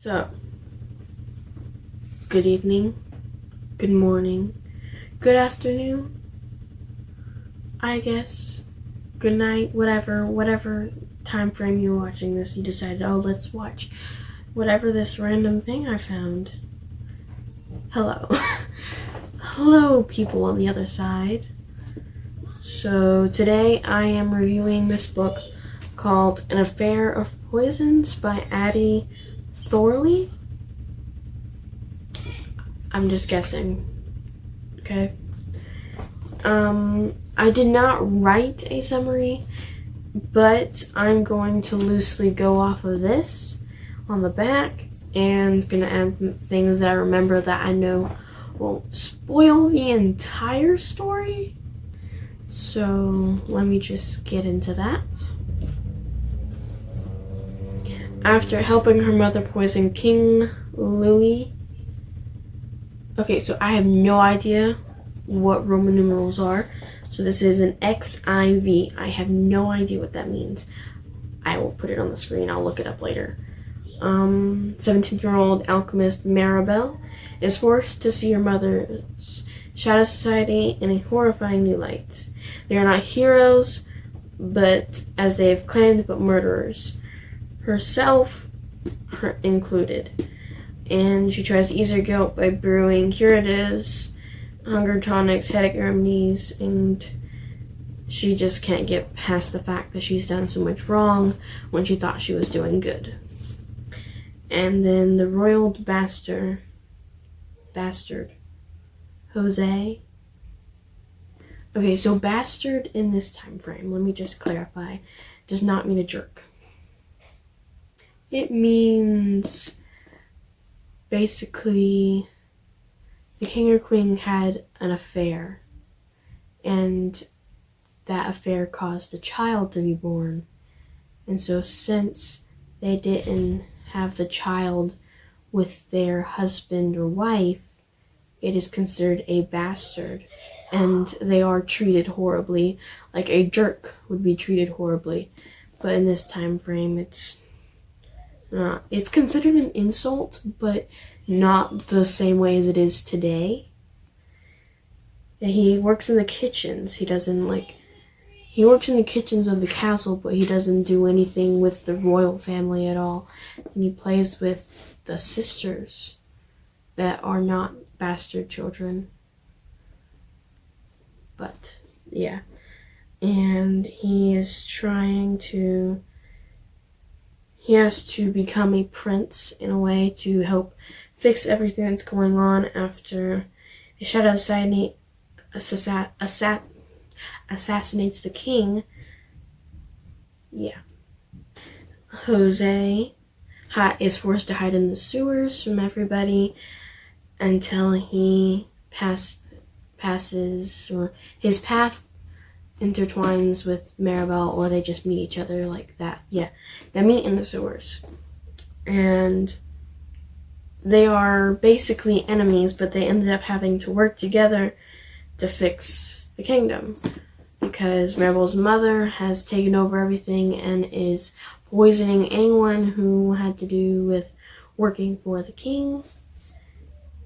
So, good evening, good morning, good afternoon, I guess, good night, whatever time frame you're watching this, you decided, oh, let's watch whatever this random thing I found. Hello. Hello, people on the other side. So, today I am reviewing this book called An Affair of Poisons by Addie Thorley. I'm just guessing. Okay. I did not write a summary, but I'm going to loosely go off of this on the back and gonna add things that I remember that I know won't spoil the entire story. So let me just get into that. After helping her mother poison King Louis. Okay, so I have no idea what Roman numerals are. So this is an XIV. I have no idea what that means. I will put it on the screen. I'll look it up later. 17-year-old alchemist Maribel is forced to see her mother's shadow society in a horrifying new light. They are not heroes, but as they have claimed, but murderers. Herself included. And she tries to ease her guilt by brewing curatives, hunger tonics, headache remedies, and she just can't get past the fact that she's done so much wrong when she thought she was doing good. And then the royal bastard, Jose. Okay, so bastard in this time frame, let me just clarify, does not mean a jerk. It means basically the king or queen had an affair, and that affair caused a child to be born. And so since they didn't have the child with their husband or wife, it is considered a bastard, and they are treated horribly, like a jerk would be treated horribly. But in this time frame, it's considered an insult, but not the same way as it is today. He works in the kitchens. He works in the kitchens of the castle, but he doesn't do anything with the royal family at all. And he plays with the sisters that are not bastard children. But, yeah. And he has to become a prince in a way to help fix everything that's going on after a shadow society assassinates the king. Yeah. Jose is forced to hide in the sewers from everybody until he passes, or his path intertwines with Maribel, or they just meet each other like that. Yeah, they meet in the sewers. And they are basically enemies, but they ended up having to work together to fix the kingdom. Because Maribel's mother has taken over everything and is poisoning anyone who had to do with working for the king.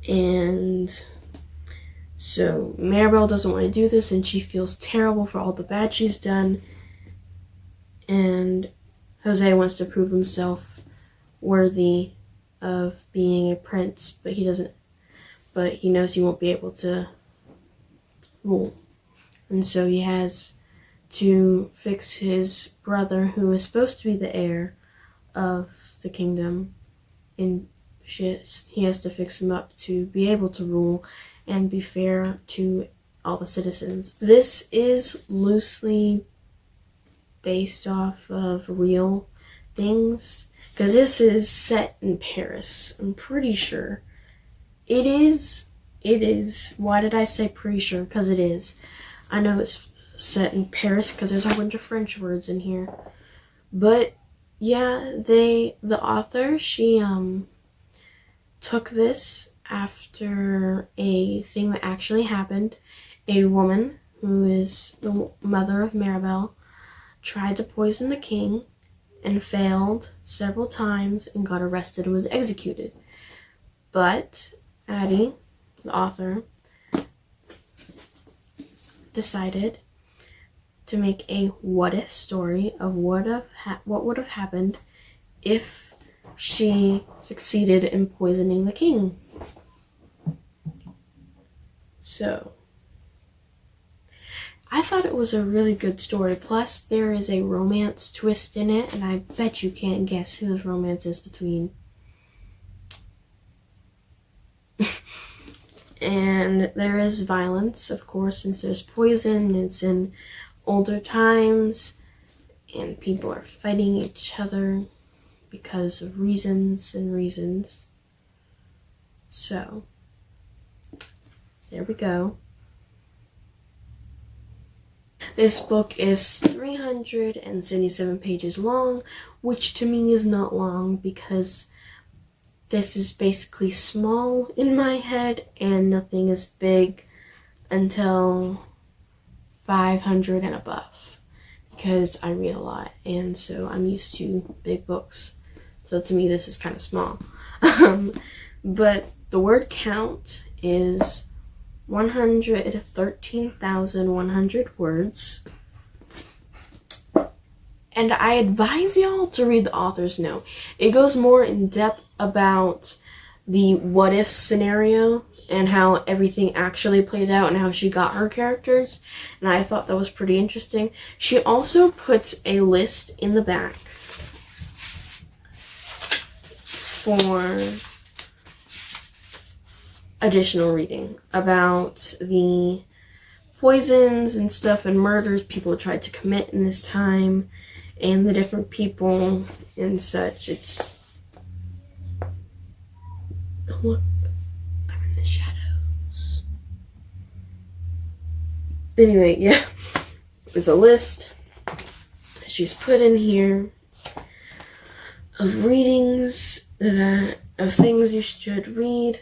And so Maribel doesn't want to do this, and she feels terrible for all the bad she's done. And Jose wants to prove himself worthy of being a prince, but he knows he won't be able to rule. And so he has to fix his brother, who is supposed to be the heir of the kingdom, and he has to fix him up to be able to rule and be fair to all the citizens. This is loosely based off of real things, because this is set in Paris. I'm pretty sure. It is. Why did I say pretty sure? Because it is. I know it's set in Paris because there's a bunch of French words in here. But yeah, the author, she took this after a thing that actually happened. A woman who is the mother of Maribel tried to poison the king, and failed several times and got arrested and was executed. But Addie, the author, decided to make a what-if story of what would have happened if she succeeded in poisoning the king. So, I thought it was a really good story. Plus, there is a romance twist in it, and I bet you can't guess who the romance is between. And there is violence, of course, since there's poison. It's in older times, and people are fighting each other because of reasons. So, there we go. This book is 377 pages long, which to me is not long because this is basically small in my head and nothing is big until 500 and above because I read a lot and so I'm used to big books. So to me this is kind of small. But the word count is 113,100 words. And I advise y'all to read the author's note. It goes more in depth about the what if scenario and how everything actually played out and how she got her characters. And I thought that was pretty interesting. She also puts a list in the back for additional reading about the poisons and stuff and murders people tried to commit in this time and the different people and such. It's... Oh, look, I'm in the shadows. Anyway, yeah, there's a list she's put in here of readings of things you should read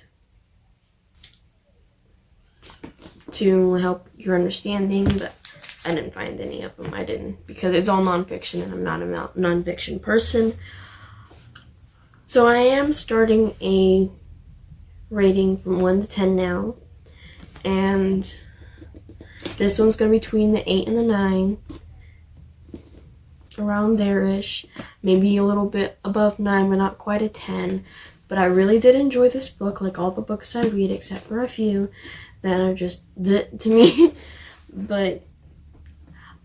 to help your understanding, but I didn't find any of them. I didn't, because it's all nonfiction and I'm not a nonfiction person. So I am starting a rating from 1 to 10 now, and this one's going to be between the 8 and the 9, around there-ish, maybe a little bit above 9, but not quite a 10. But I really did enjoy this book, like all the books I read, except for a few that are just to me. But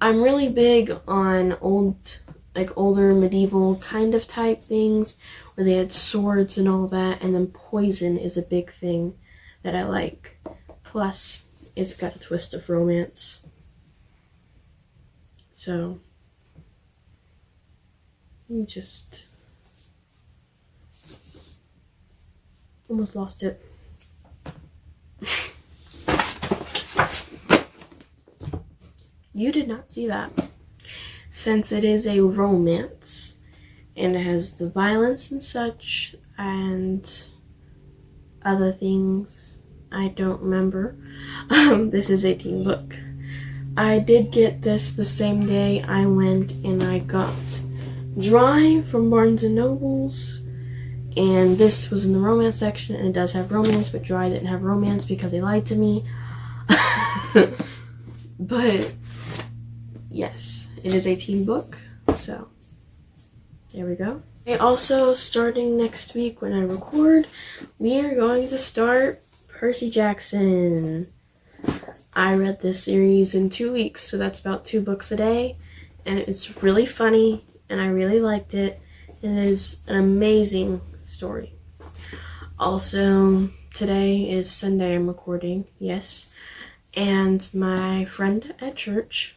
I'm really big on older medieval kind of type things where they had swords and all that, and then poison is a big thing that I like. Plus, it's got a twist of romance. So, just almost lost it. You did not see that. Since it is a romance and it has the violence and such and other things I don't remember, this is a teen book. I did get this the same day I went and I got Dry from Barnes & Nobles, and this was in the romance section, and it does have romance, but Dry didn't have romance because they lied to me. But yes, it is a teen book, so there we go. And also, starting next week when I record, we are going to start Percy Jackson. I read this series in 2 weeks, so that's about 2 books a day, and it's really funny, and I really liked it, and it is an amazing story. Also, today is Sunday I'm recording, yes, and my friend at church,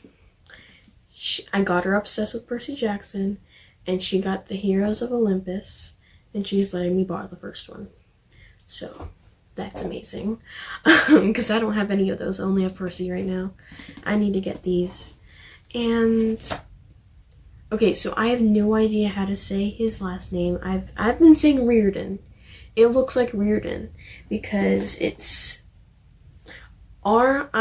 I got her obsessed with Percy Jackson, and she got the Heroes of Olympus, and she's letting me borrow the first one. So, that's amazing. Because I don't have any of those, I only have Percy right now. I need to get these. And, okay, so I have no idea how to say his last name. I've been saying Reardon. It looks like Reardon, because it's Riordan.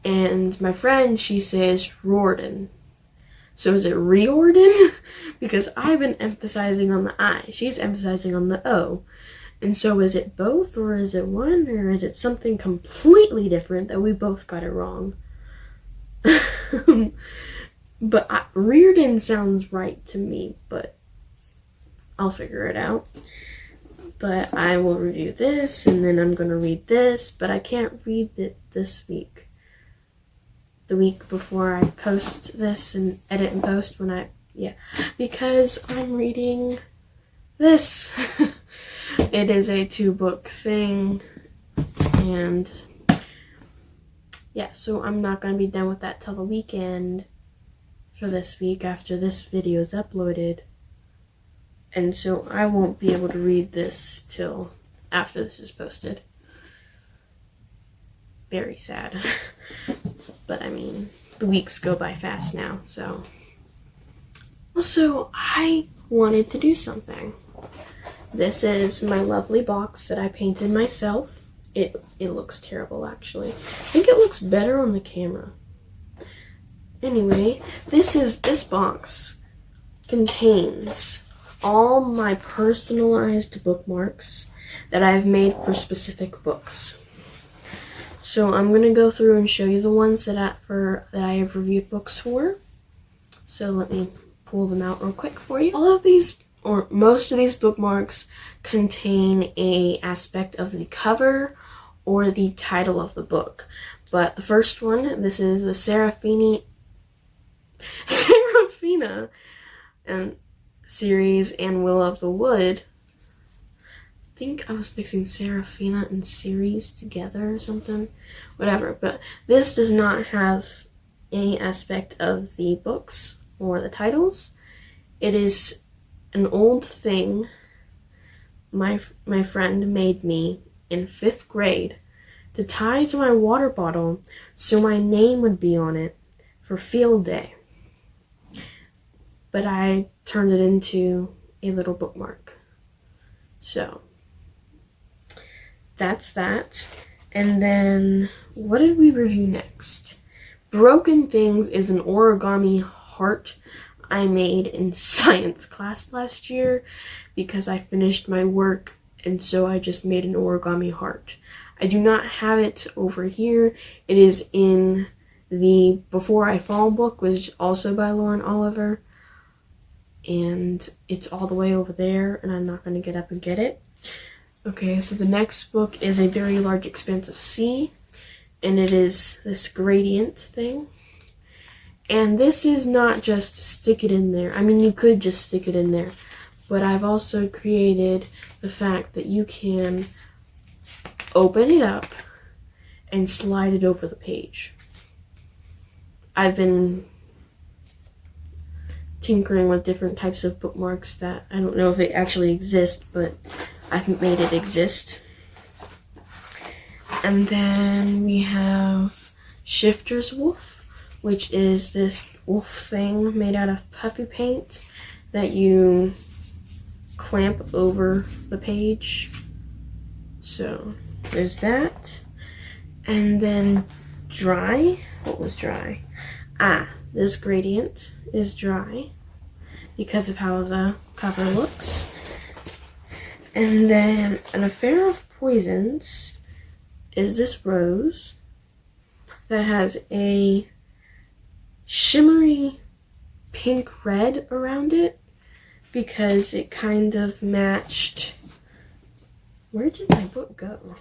And my friend, she says Riordan. So is it Riordan? Because I've been emphasizing on the I. She's emphasizing on the O. And so is it both, or is it one, or is it something completely different that we both got it wrong? But Riordan sounds right to me, but I'll figure it out. But I will review this, and then I'm going to read this, but I can't read it this week. The week before I post this and edit and post because I'm reading this. It is a 2-book thing, and yeah, so I'm not going to be done with that till the weekend for this week after this video is uploaded. And so I won't be able to read this till after this is posted. Very sad. But I mean, the weeks go by fast now, so. Also, I wanted to do something. This is my lovely box that I painted myself. It looks terrible, actually. I think it looks better on the camera. Anyway, this box contains all my personalized bookmarks that I've made for specific books. So I'm gonna go through and show you the ones that I have reviewed books for. So let me pull them out real quick for you. All of these, or most of these bookmarks, contain a aspect of the cover or the title of the book. But the first one, this is the Serafina and series and Will of the Wood. I think I was mixing Serafina and series together or something. Whatever, but this does not have any aspect of the books or the titles. It is an old thing my friend made me in 5th grade to tie to my water bottle so my name would be on it for field day. But I turned it into a little bookmark. So that's that. And then what did we review next? Broken Things is an origami heart I made in science class last year because I finished my work, and so I just made an origami heart. I do not have it over here. It is in the Before I Fall book, which is also by Lauren Oliver. And it's all the way over there, and I'm not going to get up and get it. Okay, so the next book is A Very Large Expanse of Sea, and it is this gradient thing. And this is not just stick it in there. I mean, you could just stick it in there, but I've also created the fact that you can open it up and slide it over the page. I've been tinkering with different types of bookmarks that I don't know if they actually exist, but I've made it exist. And then we have Shifter's Wolf, which is this wolf thing made out of puffy paint that you clamp over the page. So there's that. And then dry. What was dry? This gradient is dry because of how the cover looks. And then An Affair of Poisons is this rose that has a shimmery pink red around it because it kind of matched. Where did my book go?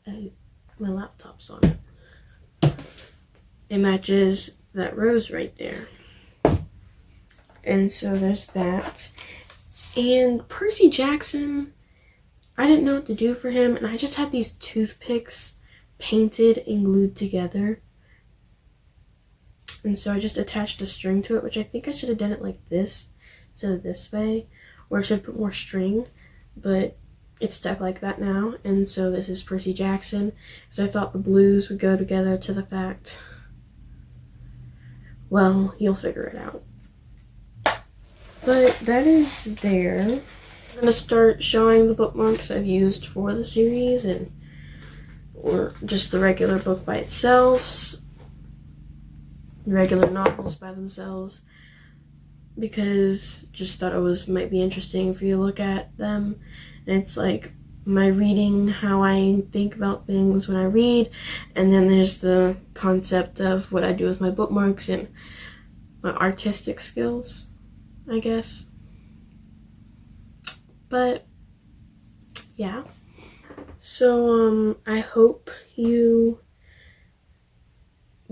My laptop's on it. It matches that rose right there. And so there's that. And Percy Jackson, I didn't know what to do for him, and I just had these toothpicks painted and glued together. And so I just attached a string to it, which I think I should have done it like this instead of this way, or I should put more string, but it's stuck like that now. And so this is Percy Jackson, because I thought the blues would go together to the fact. Well, you'll figure it out. But that is there. I'm going to start showing the bookmarks I've used for the series and or just the regular book by itself, regular novels by themselves, because just thought it might be interesting for you to look at them. And it's like my reading, how I think about things when I read, and then there's the concept of what I do with my bookmarks and my artistic skills, I guess. But yeah, so I hope you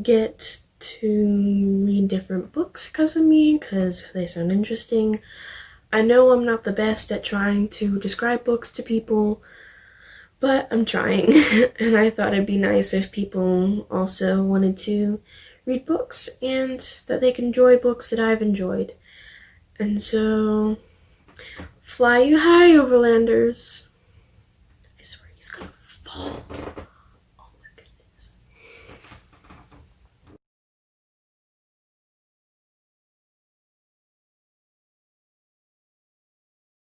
get to read different books because of me, because they sound interesting. I know I'm not the best at trying to describe books to people, but I'm trying. And I thought it'd be nice if people also wanted to read books and that they can enjoy books that I've enjoyed. And so, fly you high, Overlanders. I swear he's gonna fall.